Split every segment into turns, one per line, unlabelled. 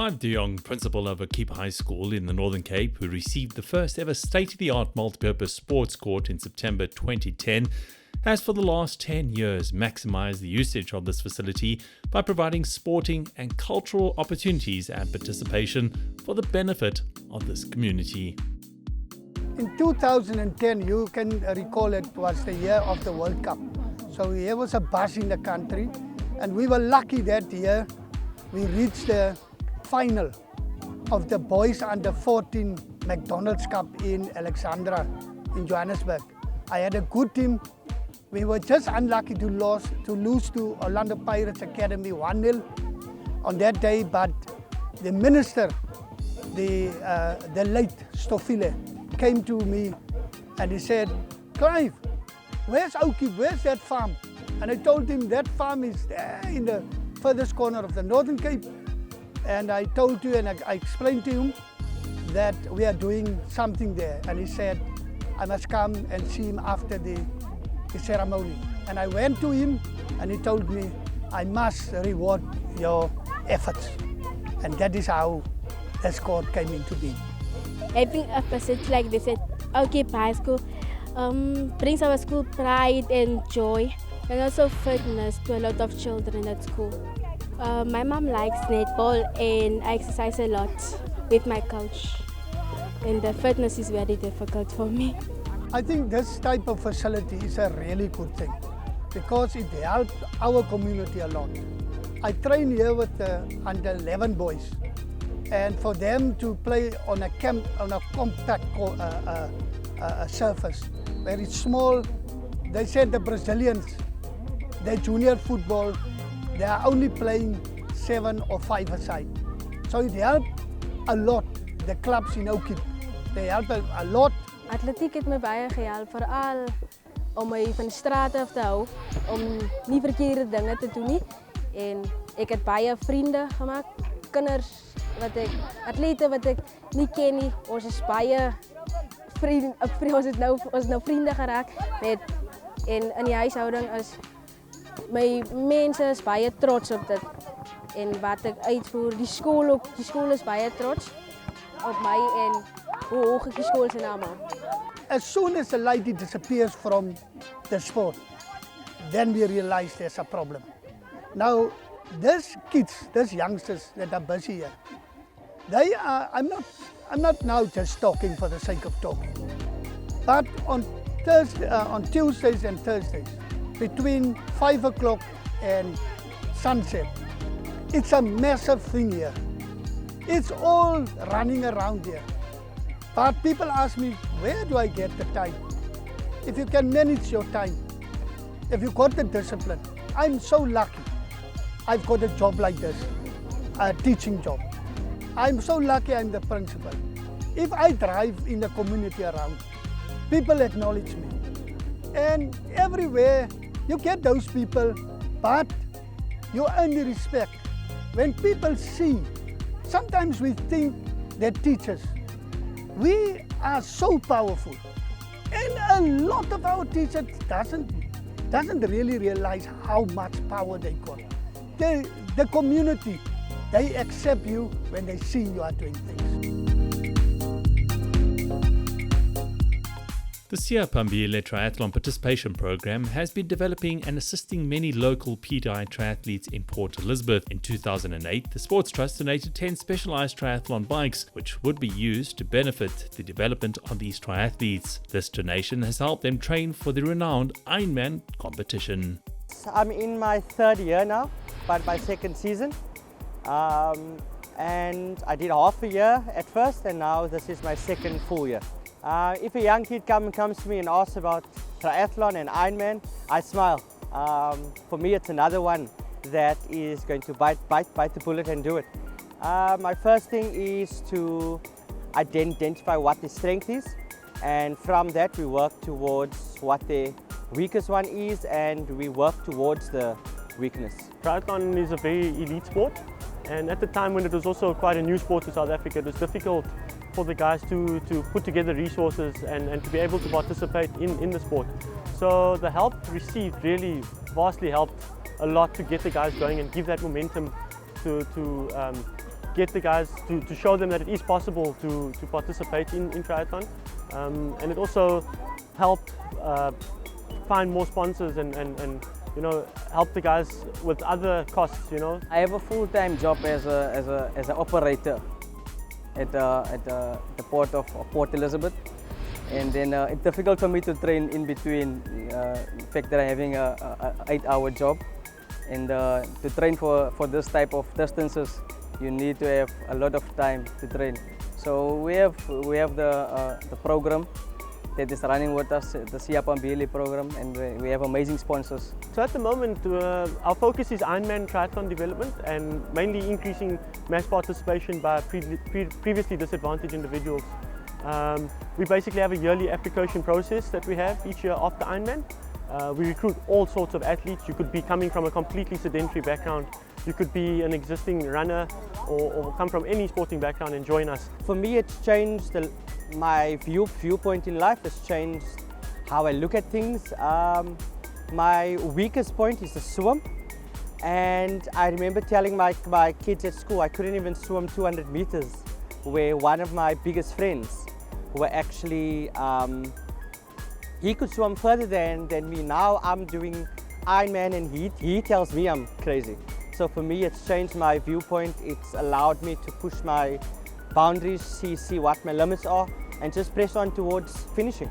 Clive de Jong, principal of Keep High School in the Northern Cape, who received the first ever state-of-the-art multipurpose sports court in September 2010, has for the last 10 years maximised the usage of this facility by providing sporting and cultural opportunities and participation for the benefit of this community.
In 2010, you can recall it was the year of the World Cup. So there was a buzz in the country, and we were lucky that year we reached the final of the boys under 14 McDonald's Cup in Alexandra in Johannesburg. I had a good team. We were just unlucky to lose to Orlando Pirates Academy 1-0 on that day, but the minister, the late Stoffile, came to me and he said, "Clive, where's Oakie? Where's that farm?" And I told him that farm is there in the furthest corner of the Northern Cape. And I told you and I explained to him that we are doing something there. And he said, I must come and see him after the ceremony. And I went to him and he told me, I must reward your efforts. And that is how this court came into being.
Having a facility like this at Keep High School brings our school pride and joy, and also fitness to a lot of children at school. My mom likes netball and I exercise a lot with my coach, and the fitness is very difficult for me.
I think this type of facility is a really good thing because it helps our community a lot. I train here with the under 11 boys, and for them to play on a compact surface, very small. They said the Brazilians, their junior football, they are only playing 7 or 5 aside. So it helped a lot, the clubs in Oakie. They help a lot.
Atletiek het my baie gehelp, veral om my van die straat af te hou, om nie verkeerde dinge te doen nie. En ek het baie vriende gemaak, kinders wat atlete wat ek nie ken nie. Ons is baie ons nou vriende geraak met, en in die huishouding is my mense is baie trots op dit en wat ek uitvoer. Die skool is baie trots op my en hoe hoog ek die skool se naam maak.
As soon as the lady disappears from the sport, then we realize there's a problem. Now, these kids, these youngsters that are busy here, they are, I'm not now just talking for the sake of talking, but on Tuesdays and Thursdays, between 5 o'clock and sunset, it's a massive thing here. It's all running around here. But people ask me, where do I get the time? If you can manage your time, if you got the discipline, I'm so lucky. I've got a job like this, a teaching job. I'm so lucky I'm the principal. If I drive in the community around, people acknowledge me. And everywhere, you get those people, but you earn the respect. When people see, sometimes we think they're teachers. We are so powerful. And a lot of our teachers doesn't really realize how much power they got. The community, they accept you when they see you are doing things.
The Siya Phambili Triathlon Participation Program has been developing and assisting many local PTI triathletes in Port Elizabeth. In 2008, the Sports Trust donated 10 specialised triathlon bikes, which would be used to benefit the development of these triathletes. This donation has helped them train for the renowned Ironman competition.
I'm in my 3rd year now, but my 2nd season. And I did half a year at first, and now this is my 2nd full year. If a young kid comes to me and asks about triathlon and Ironman, I smile. For me, it's another one that is going to bite the bullet and do it. My first thing is to identify what the strength is, and from that we work towards what the weakest one is, and we work towards the weakness.
Triathlon is a very elite sport, and at the time when it was also quite a new sport to South Africa, it was difficult for the guys to put together resources and to be able to participate in the sport. So the help received really vastly helped a lot to get the guys going and give that momentum to get the guys to show them that it is possible to participate in triathlon, and it also helped find more sponsors and help the guys with other costs.
I have a full-time job as an operator at the port of Port Elizabeth, and then it's difficult for me to train in between. The fact that I'm having a 8-hour job, and to train for this type of distances, you need to have a lot of time to train. So we have the program that is running with us, the Siapambili program, and we have amazing sponsors.
So at the moment, our focus is Ironman triathlon development and mainly increasing mass participation by previously disadvantaged individuals. We basically have a yearly application process that we have each year after Ironman. We recruit all sorts of athletes. You could be coming from a completely sedentary background. You could be an existing runner or come from any sporting background and join us.
For me, it's changed my viewpoint in life. Has changed how I look at things. My weakest point is the swim, and I remember telling my kids at school I couldn't even swim 200 meters, where one of my biggest friends were actually he could swim further than me. Now I'm doing Ironman and he tells me I'm crazy. So for me, it's changed my viewpoint. It's allowed me to push my boundaries, see what my limits are, and just press on towards finishing.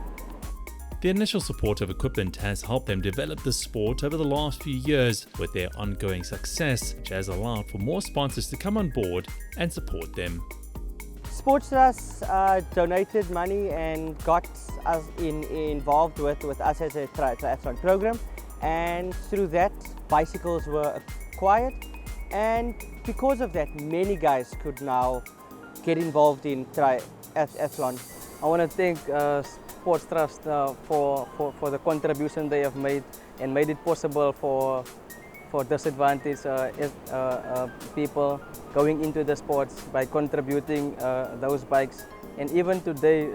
The initial support of equipment has helped them develop the sport over the last few years, with their ongoing success, which has allowed for more sponsors to come on board and support them.
Sports Trust donated money and got us involved with us as a triathlon program, and through that bicycles were acquired, and because of that many guys could now get involved in triathlon.
I want to thank Sports Trust for the contribution they have made and made it possible for disadvantaged people going into the sports by contributing those bikes. And even today,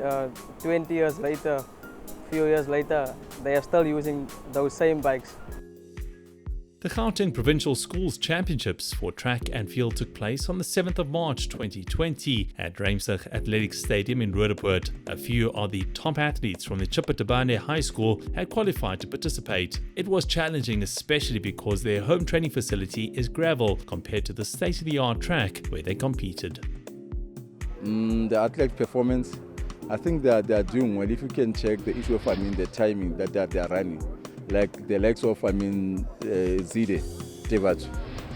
20 years later, few years later, they are still using those same bikes.
The Gauteng Provincial Schools Championships for track and field took place on the 7th of March 2020 at Reimsig Athletics Stadium in Roodepoort. A few of the top athletes from the Chippetabane High School had qualified to participate. It was challenging, especially because their home training facility is gravel compared to the state-of-the-art track where they competed.
The athletic performance, I think that they are doing well. If you can check the issue of the timing that they are running. Like the likes of Zide, Tevat,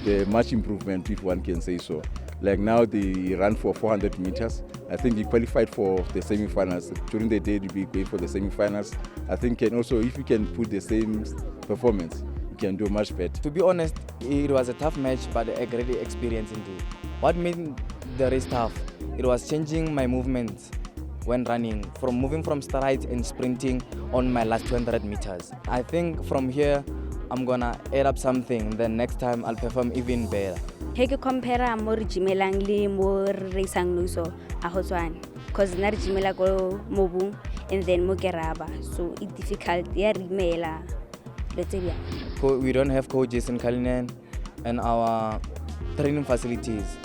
the much improvement, if one can say so. Like now they ran for 400 meters. I think he qualified for the semi-finals. During the day, he'll be going for the semi-finals. I think and also if you can put the same performance, you can do much better.
To be honest, it was a tough match, but a great experience indeed. What made the race tough? It was changing my movements when running, moving from stride and sprinting on my last 200 meters. I think from here, I'm gonna add up something, then next time I'll perform even better.
He ke compare mo re jimelang le mo raceang nuso a go tswana because na re jimela go mobung and then mo keraba, so it's difficult ya rimela let's say.
We don't have coaches in Kalinin and our training facilities.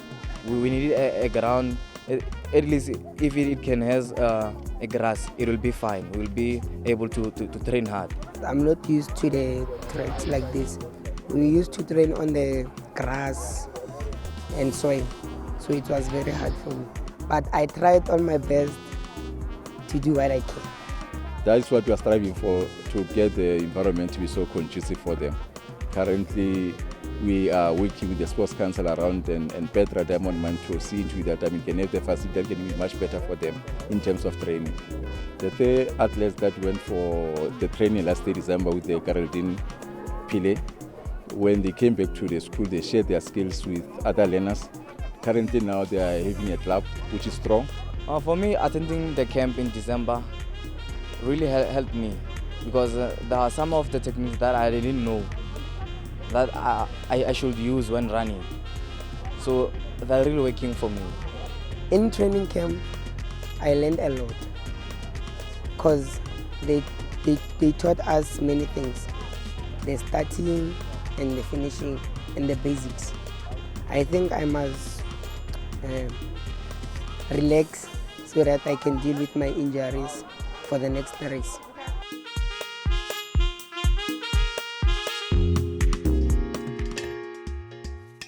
We need a ground. At least if it can has a grass, it will be fine. We will be able to train hard.
I'm not used to the tracks like this. We used to train on the grass and soil, so it was very hard for me. But I tried on my best to do what I can.
That is what we are striving for, to get the environment to be so conducive for them. Currently, we are working with the sports council around and Petra Diamond Man to see into that. Can have the facility that can be much better for them in terms of training. The three athletes that went for the training last December with the Geraldine Pile, when they came back to the school, they shared their skills with other learners. Currently now they are having a club which is strong.
For me, attending the camp in December really helped me because there are some of the techniques that I didn't know that I should use when running. So they're really working for me.
In training camp, I learned a lot because they taught us many things. The starting and the finishing and the basics. I think I must relax so that I can deal with my injuries for the next race.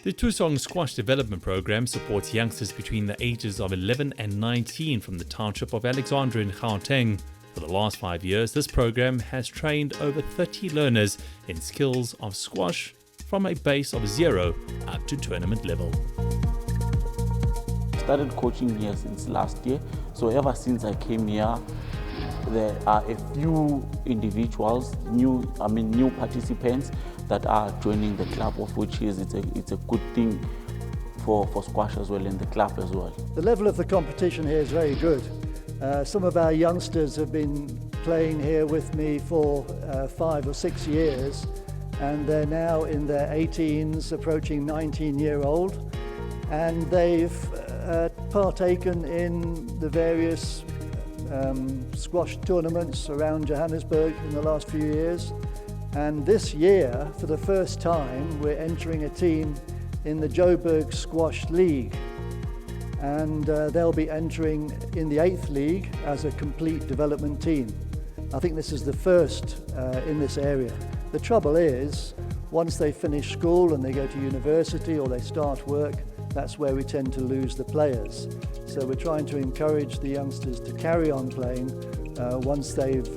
The Tusong Squash Development Program supports youngsters between the ages of 11 and 19 from the township of Alexandra in Gauteng. For the last 5 years, this program has trained over 30 learners in skills of squash from a base of 0 up to tournament level.
Started coaching here since last year, so ever since I came here, there are a few individuals, new participants that are joining the club, of which it's a good thing for squash as well and the club as well.
The level of the competition here is very good. Some of our youngsters have been playing here with me for 5 or 6 years, and they're now in their 18s, approaching 19-year-old, and they've partaken in the various squash tournaments around Johannesburg in the last few years. And this year, for the first time, we're entering a team in the Joburg Squash League. And they'll be entering in the 8th league as a complete development team. I think this is the first in this area. The trouble is, once they finish school and they go to university or they start work, that's where we tend to lose the players. So we're trying to encourage the youngsters to carry on playing once they've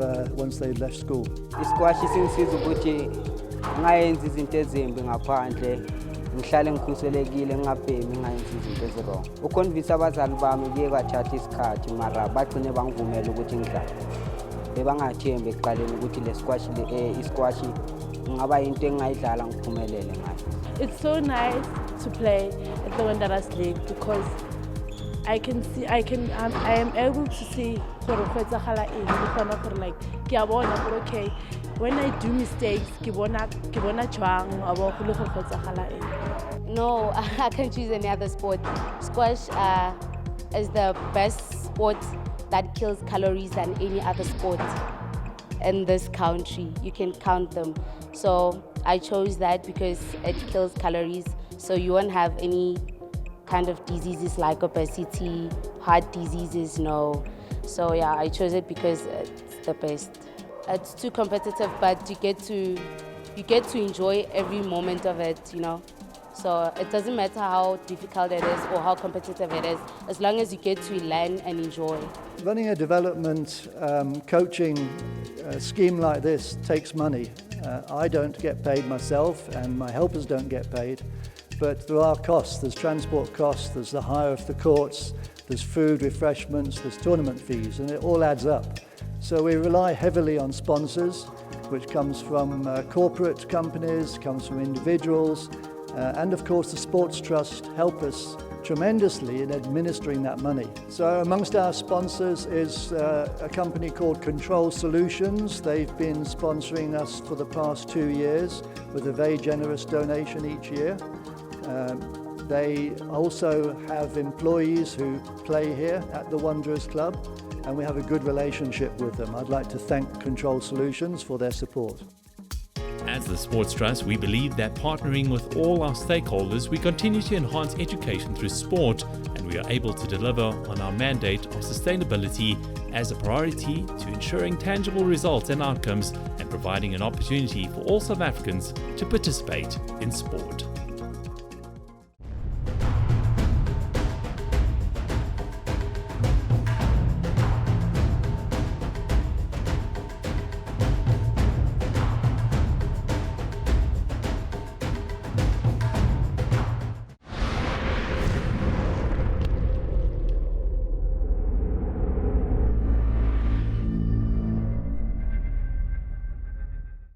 left school.
Isquash singisiza ukuthi ngayenza izinto ezimbi ngaphandle, ngihlale ngikhuselekile ngingabhemi ngayenza izinto ezirong. Uconvince abazali bami kuye kwathatha isikhathi mara bagcine bangivumela ukuthi ngidlale. Bebangathembi ekuqaleni ukuthi le squash ngaba into engayidlala ngiphumelele ngayo.
It's so nice to play at the Wanderers League because I am able to see like okay, when I do mistakes,
no, I can't choose any other sport. Squash is the best sport that kills calories than any other sport in this country. You can count them. So I chose that because it kills calories, so you won't have any kind of diseases like obesity, heart diseases, no. So yeah, I chose it because it's the best. It's too competitive, but you get to enjoy every moment of it, you know. So it doesn't matter how difficult it is or how competitive it is, as long as you get to learn and enjoy.
Running a development coaching scheme like this takes money. I don't get paid myself and my helpers don't get paid, but there are costs. There's transport costs, there's the hire of the courts, there's food, refreshments, there's tournament fees, and it all adds up. So we rely heavily on sponsors, which comes from corporate companies, comes from individuals, and of course the Sports Trust help us tremendously in administering that money. So amongst our sponsors is a company called Control Solutions. They've been sponsoring us for the past 2 years with a very generous donation each year. They also have employees who play here at the Wanderers Club, and we have a good relationship with them. I'd like to thank Control Solutions for their support.
As the Sports Trust, we believe that partnering with all our stakeholders, we continue to enhance education through sport, and we are able to deliver on our mandate of sustainability as a priority to ensuring tangible results and outcomes and providing an opportunity for all South Africans to participate in sport.